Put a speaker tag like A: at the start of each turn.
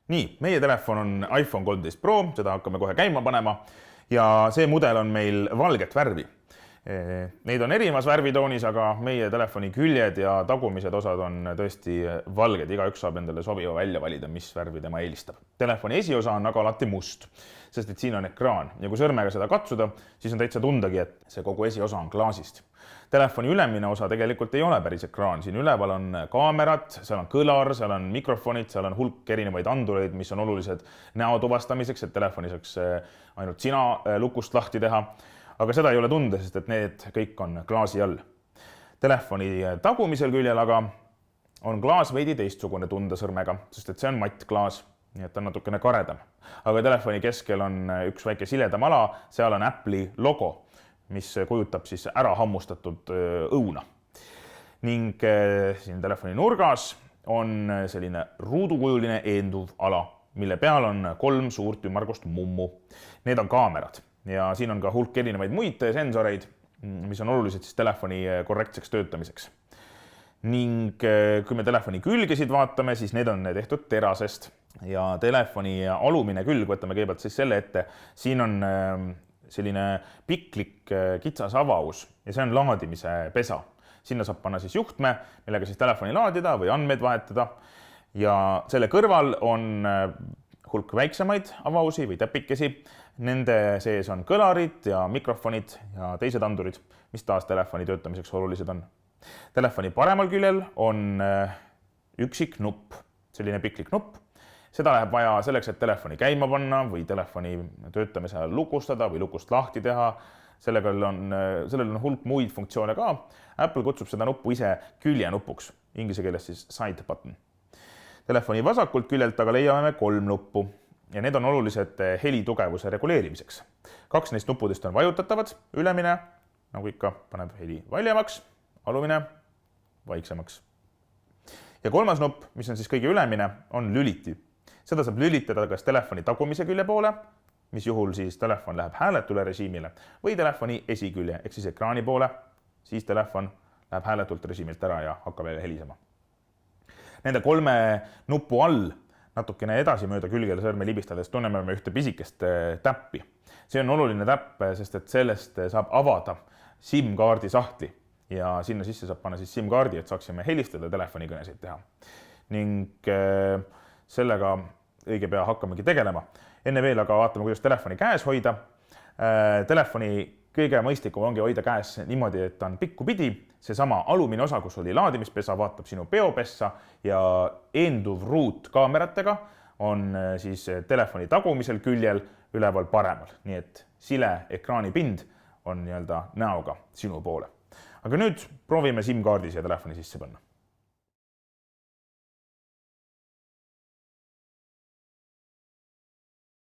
A: Nii, meie telefon on iPhone 13 Pro, seda hakkame kohe käima panema ja see mudel on meil valget värvi. Neid on erinevas värvitoonis, aga meie telefoni küljed ja tagumised osad on tõesti valged. Igaüks saab endale sobiva välja valida, mis värvi tema eelistab. Telefoni esiosa on aga alati must, sest et siin on ekraan ja kui sõrmega seda katsuda, siis on täitsa tundagi, et see kogu esiosa on klaasist. Telefoni ülemine osa tegelikult ei ole päris ekraan. Siin üleval on kaamerad, seal on kõlar, seal on mikrofonid, seal on hulk erinevaid andureid, mis on olulised näo tuvastamiseks, et telefoni saaks ainult sina lukust lahti teha. Aga seda ei ole tunda, sest et need kõik on klaasi all. Telefoni tagumisel küljel aga on klaas veidi teistsugune tunda sõrmega, sest et see on mattklaas, nii et ta on natukene karedam. Aga telefoni keskel on üks väike siledam ala, seal on Apple'i logo, mis kujutab siis ära hammustatud õuna. Ning siin telefoni nurgas on selline ruudukujuline eenduv ala, mille peal on 3 suurt ümmargust mummu. Need on kaamerad ja siin on ka hulk erinevaid muid sensoreid, mis on olulised siis telefoni korrektseks töötamiseks. Ning kui me telefoni külgesid vaatame, siis need on tehtud terasest ja telefoni alumine külg, võtame kõigepealt siis selle ette, siin on selline piklik kitsas avaus ja see on laadimise pesa. Sinna saab panna siis juhtme, millega siis telefoni laadida või andmeid vahetada ja selle kõrval on hulk väiksemaid avausi või täpikesi. Nende sees on kõlarid ja mikrofonid ja teised andurid, mis taas telefoni töötamiseks olulised on. Telefoni paremal küljel on üksik nupp, selline piklik nupp. Seda läheb vaja selleks, et telefoni käima panna või telefoni töötamise ajal lukustada või lukust lahti teha. Sellel on hulk muid funktsioone ka. Apple kutsub seda nuppu ise küljenupuks, inglise keeles siis side button. Telefoni vasakult küljelt aga leiame 3 nuppu ja need on olulised heli tugevuse reguleerimiseks. 2 neist nuppudest on vajutatavad, ülemine, nagu ikka, paneb heli valjemaks, alumine vaiksemaks. Ja 3. nupp, mis on siis kõige ülemine, on lüliti. Seda saab lülitada kas telefoni tagumise külje poole, mis juhul siis telefon läheb hääletule režiimile, või telefoni esikülje, ehk siis ekraani poole, siis telefon läheb hääletult režiimilt ära ja hakkab jälle helisema. Nende 3 nupu all natukene edasi mööda külgele sõrme libistades tunneme me ühte pisikest täppi. See on oluline täpp, sest et sellest saab avada SIM-kaardi sahtli ja sinna sisse saab panna siis SIM-kaardi, et saaksime helistada telefonikõnesid teha. Ning sellega õige pea hakkamegi tegelema. Enne veel aga vaatame, kuidas telefoni käes hoida. Telefoni kõige mõistlikum ongi hoida käes niimoodi, et ta on pikkupidi. Seesama alumine osa, kus oli laadimispesa, vaatab sinu peopessa ja eenduv ruut kaameratega on siis telefoni tagumisel küljel üleval paremal. Nii et sile ekraanipind on näoga sinu poole. Aga nüüd proovime SIM-kaardi siia telefoni sisse panna.